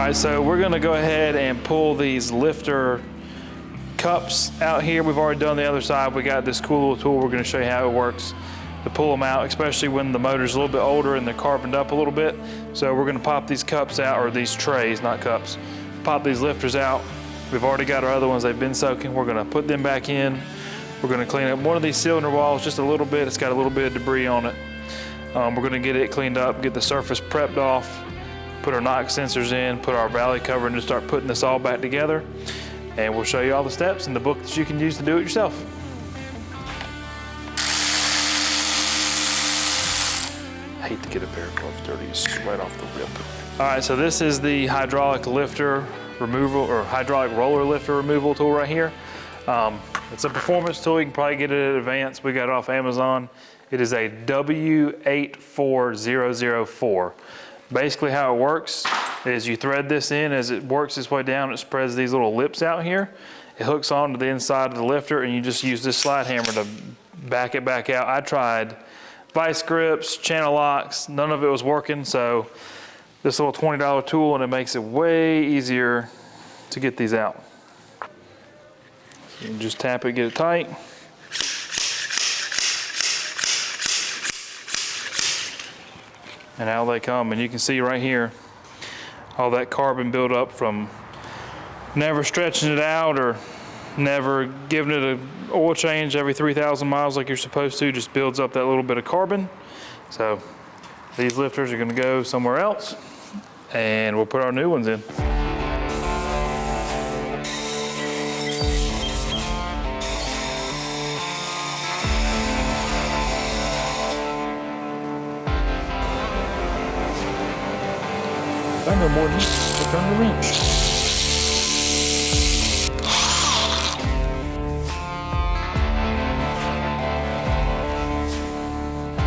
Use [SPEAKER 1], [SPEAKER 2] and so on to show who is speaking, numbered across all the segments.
[SPEAKER 1] right, so we're gonna go ahead and pull these lifter cups out here. We've already done the other side. We got this cool little tool. We're gonna show you how it works to pull them out, especially when the motor's a little bit older and they're carboned up a little bit. So we're gonna pop these cups out, or these trays, not cups. Pop these lifters out. We've already got our other ones, they've been soaking. We're gonna put them back in. We're gonna clean up one of these cylinder walls just a little bit. It's got a little bit of debris on it. We're gonna get it cleaned up, get the surface prepped off, put our knock sensors in, put our valley cover, and just start putting this all back together. And we'll show you all the steps in the book that you can use to do it yourself. I hate to get a pair of gloves dirty, it's right off the rip. All right, so this is the hydraulic lifter removal, or hydraulic roller lifter removal tool right here. It's a performance tool. You can probably get it at Advance. We got it off Amazon. It is a W84004. Basically how it works is you thread this in. As it works its way down, it spreads these little lips out here. It hooks onto the inside of the lifter, and you just use this slide hammer to back it back out. I tried vice grips, channel locks, none of it was working, so this little $20 tool, and it makes it way easier to get these out. So you can just tap it, get it tight. And out they come, and you can see right here all that carbon buildup from never stretching it out or never giving it an oil change every 3,000 miles like you're supposed to, just builds up that little bit of carbon. So these lifters are gonna go somewhere else, and we'll put our new ones in. I know more than this, to turn the wrench.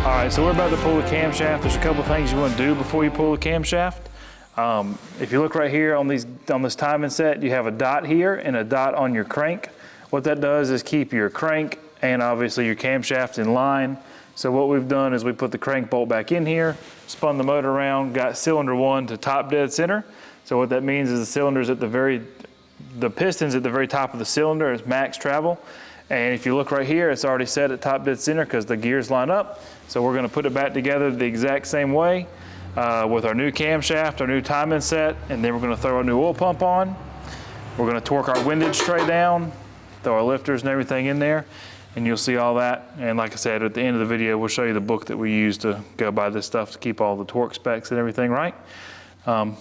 [SPEAKER 1] All right, so we're about to pull the camshaft. There's a couple things you want to do before you pull the camshaft. If you look right here on this timing set, you have a dot here and a dot on your crank. What that does is keep your crank and obviously your camshaft in line. So what we've done is we put the crank bolt back in here, spun the motor around, got cylinder 1 to top dead center. So what that means is the cylinder's at the piston's at the very top of the cylinder, it's max travel. And if you look right here, it's already set at top dead center because the gears line up. So we're gonna put it back together the exact same way with our new camshaft, our new timing set, and then we're gonna throw our new oil pump on. We're gonna torque our windage tray down, throw our lifters and everything in there, and you'll see all that. And like I said, at the end of the video, we'll show you the book that we use to go by this stuff to keep all the torque specs and everything right. Follow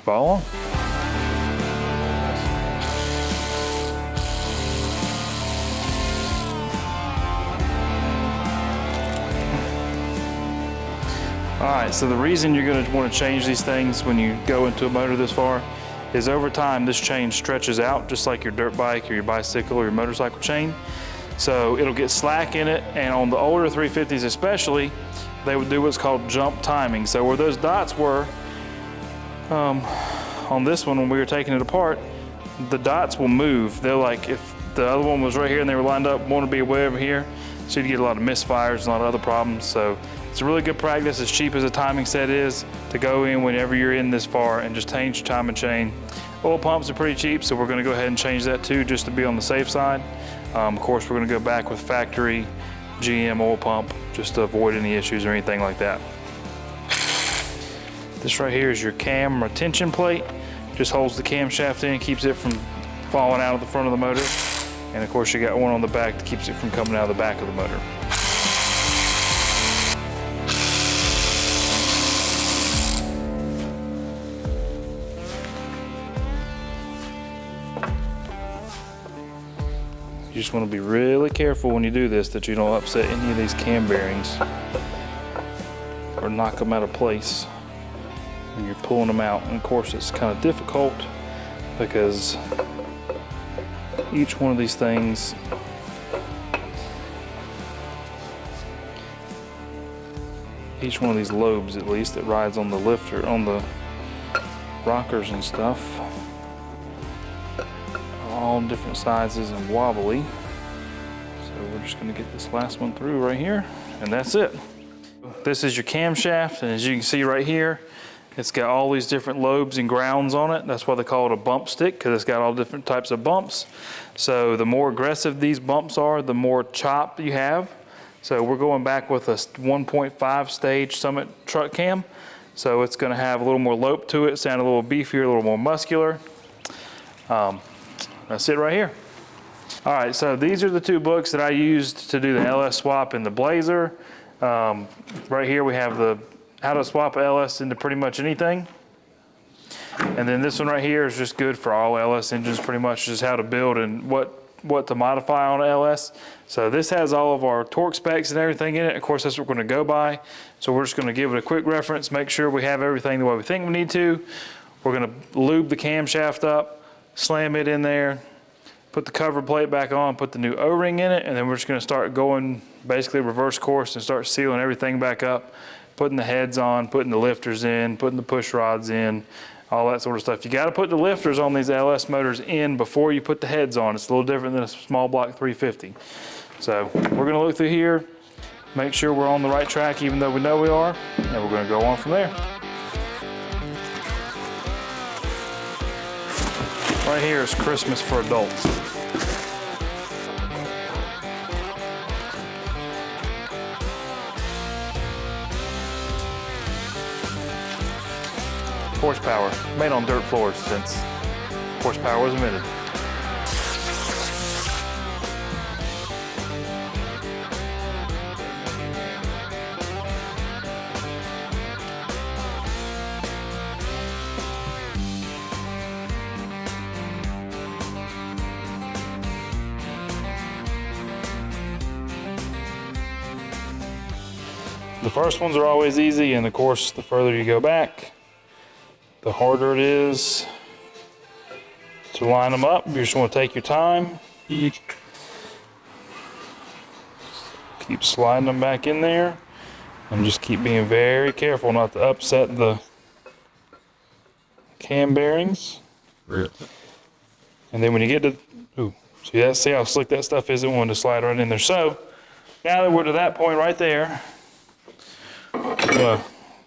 [SPEAKER 1] along. All right, so the reason you're gonna wanna change these things when you go into a motor this far is over time, this chain stretches out just like your dirt bike or your bicycle or your motorcycle chain. So it'll get slack in it, and on the older 350s especially, they would do what's called jump timing. So where those dots were on this one when we were taking it apart, the dots will move. They're like, if the other one was right here and they were lined up, one would be way over here, so you'd get a lot of misfires and a lot of other problems. So it's a really good practice, as cheap as a timing set is, to go in whenever you're in this far and just change your timing chain. Oil pumps are pretty cheap, so we're gonna go ahead and change that too, just to be on the safe side. Of course, we're gonna go back with factory GM oil pump, just to avoid any issues or anything like that. This right here is your cam retention plate. Just holds the camshaft in, keeps it from falling out of the front of the motor. And of course, you got one on the back that keeps it from coming out of the back of the motor. You just want to be really careful when you do this that you don't upset any of these cam bearings or knock them out of place when you're pulling them out. And of course, it's kind of difficult because each one of these things each one of these lobes, at least, that rides on the lifter, on the rockers and stuff, all different sizes and wobbly. So we're just gonna get this last one through right here, and that's it. This is your camshaft, and as you can see right here, It's got all these different lobes and grounds on it. That's why they call it a bump stick, because it's got all different types of bumps. So the more aggressive these bumps are, the more chop you have. So we're going back with a 1.5 stage Summit truck cam. So it's going to have a little more lope to it, sound a little beefier, a little more muscular. That's it right here. All right, so these are the two books that I used to do the LS swap in the Blazer. Right here we have the how to swap LS into pretty much anything. And then this one right here is just good for all LS engines, pretty much just how to build and what to modify on LS. So this has all of our torque specs and everything in it. Of course, that's what we're going to go by. So we're just going to give it a quick reference, make sure we have everything the way we think we need to. We're going to lube the camshaft up, slam it in there, put the cover plate back on, put the new O-ring in it, and then we're just going to start going basically reverse course and start sealing everything back up, putting the heads on, putting the lifters in, putting the push rods in, all that sort of stuff. You got to put the lifters on these LS motors in before you put the heads on. It's a little different than a small block 350. So we're going to look through here, make sure we're on the right track even though we know we are, and we're going to go on from there. Right here is Christmas for adults. Horsepower, made on dirt floors since horsepower was invented. The first ones are always easy, and of course, the further you go back, the harder it is to line them up. You just want to take your time. Keep sliding them back in there, and just keep being very careful not to upset the cam bearings.
[SPEAKER 2] Really?
[SPEAKER 1] And then when you get to, see how slick that stuff is? It wanted to slide right in there. So now that we're to that point right there, we're gonna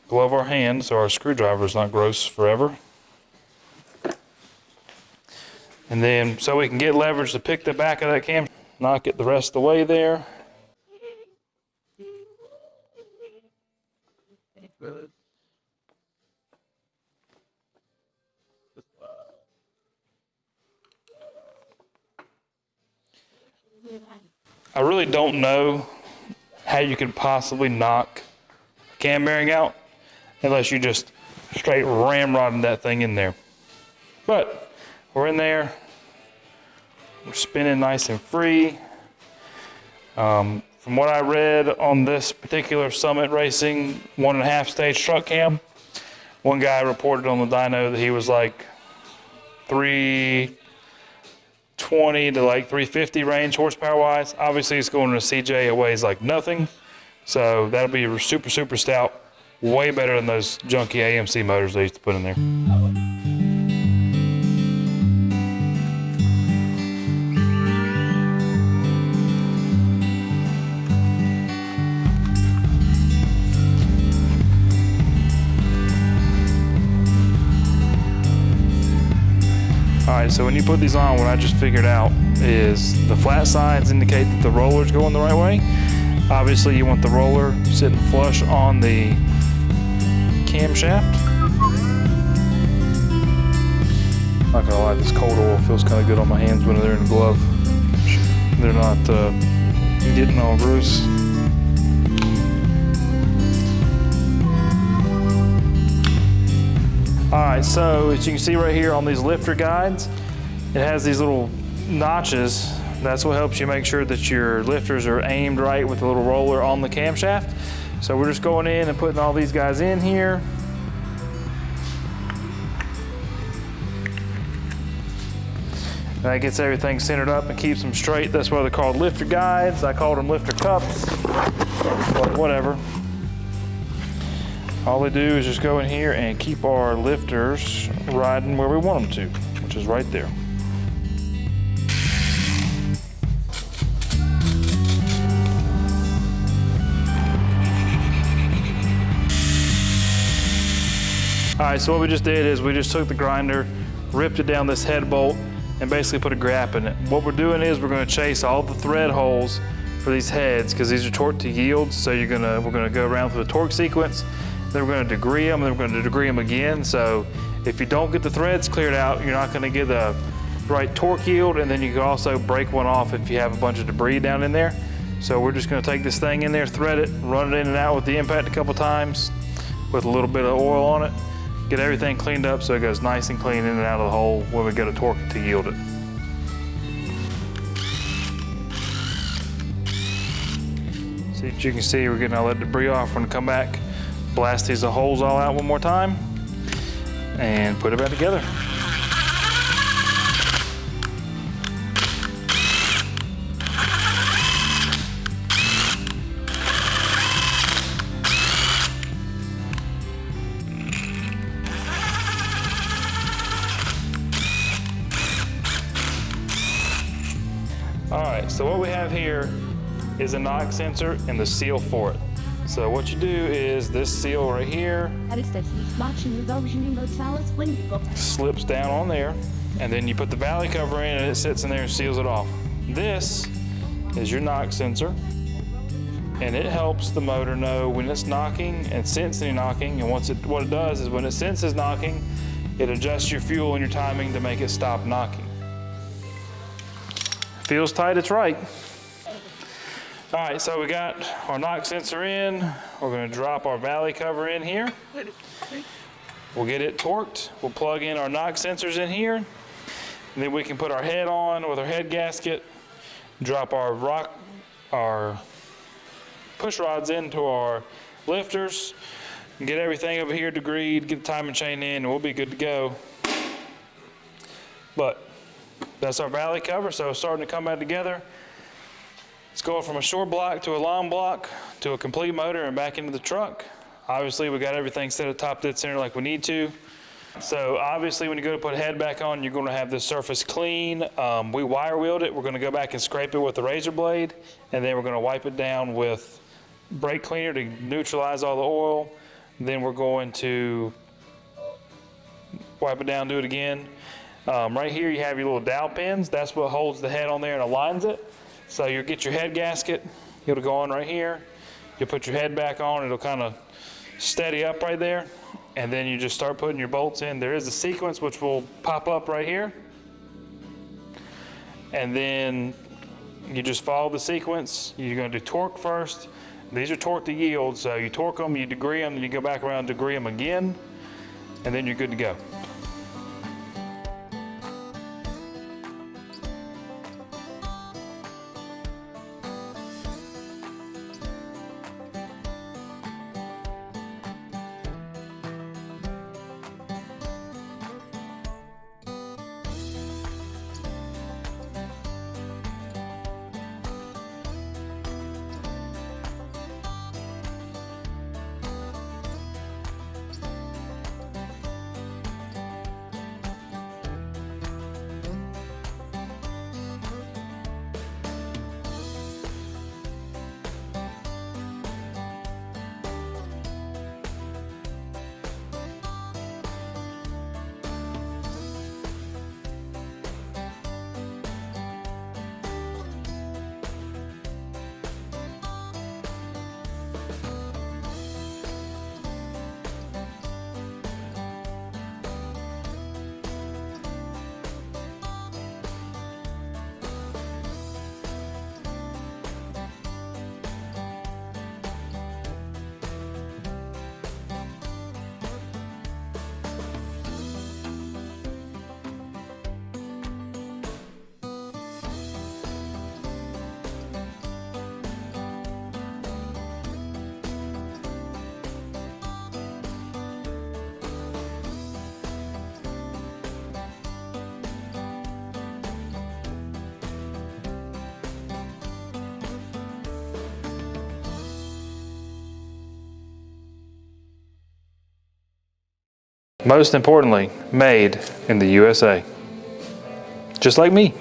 [SPEAKER 1] glove our hand so our screwdriver's not gross forever. And then so we can get leverage to pick the back of that cam, knock it the rest of the way there. I really don't know how you could possibly knock a cam bearing out unless you just straight ramrodding that thing in there. But we're in there, we're spinning nice and free. From what I read on this particular Summit Racing 1.5 stage truck cam, one guy reported on the dyno that he was like 320 to like 350 range horsepower wise. Obviously it's going to a CJ, it weighs like nothing. So that'll be super, super stout. Way better than those junky AMC motors they used to put in there. All right, so when you put these on, what I just figured out is the flat sides indicate that the roller's going the right way. Obviously, you want the roller sitting flush on the camshaft. Not gonna lie, this cold oil feels kind of good on my hands when they're in a glove. They're not getting all gross. All right, so as you can see right here on these lifter guides, it has these little notches. That's what helps you make sure that your lifters are aimed right with the little roller on the camshaft. So we're just going in and putting all these guys in here. That gets everything centered up and keeps them straight. That's why they're called lifter guides. I called them lifter cups, but whatever. All they do is just go in here and keep our lifters riding where we want them to, which is right there. right, so what we just did is we just took the grinder, ripped it down this head bolt, and basically put a gap in it. What we're doing is we're gonna chase all the thread holes for these heads, because these are torque to yield, so we're gonna go around through the torque sequence, then we're gonna degree them, and then we're gonna degree them again. So if you don't get the threads cleared out, you're not gonna get the right torque yield, and then you can also break one off if you have a bunch of debris down in there. So we're just gonna take this thing in there, thread it, run it in and out with the impact a couple times with a little bit of oil on it, get everything cleaned up so it goes nice and clean in and out of the hole when we go to torque it to yield it. See, as you can see, we're getting all that debris off. We're gonna come back, blast these holes all out one more time, and put it back together. All right, so what we have here is a knock sensor and the seal for it. So what you do is this seal right here slips down on there, and then you put the valley cover in and it sits in there and seals it off. This is your knock sensor, and it helps the motor know when it's knocking and sensing knocking, and what it does is when it senses knocking, it adjusts your fuel and your timing to make it stop knocking. Feels tight, it's right. All right, so we got our knock sensor in. We're gonna drop our valley cover in here. We'll get it torqued. We'll plug in our knock sensors in here. And then we can put our head on with our head gasket, drop our push rods into our lifters, and get everything over here degreed, get the timing chain in, and we'll be good to go. But that's our valley cover, so it's starting to come back together. It's going from a short block to a long block to a complete motor and back into the truck. Obviously, we got everything set at top dead center like we need to. So obviously, when you go to put a head back on, you're going to have this surface clean. We wire wheeled it. We're going to go back and scrape it with the razor blade, and then we're going to wipe it down with brake cleaner to neutralize all the oil. Then we're going to wipe it down, do it again. Right here, you have your little dowel pins. That's what holds the head on there and aligns it. So you'll get your head gasket, it'll go on right here. You'll put your head back on, it'll kind of steady up right there. And then you just start putting your bolts in. There is a sequence which will pop up right here. And then you just follow the sequence. You're gonna do torque first. These are torque to yield, so you torque them, you degree them, and you go back around and degree them again, and then you're good to go. Most importantly, made in the USA. Just like me.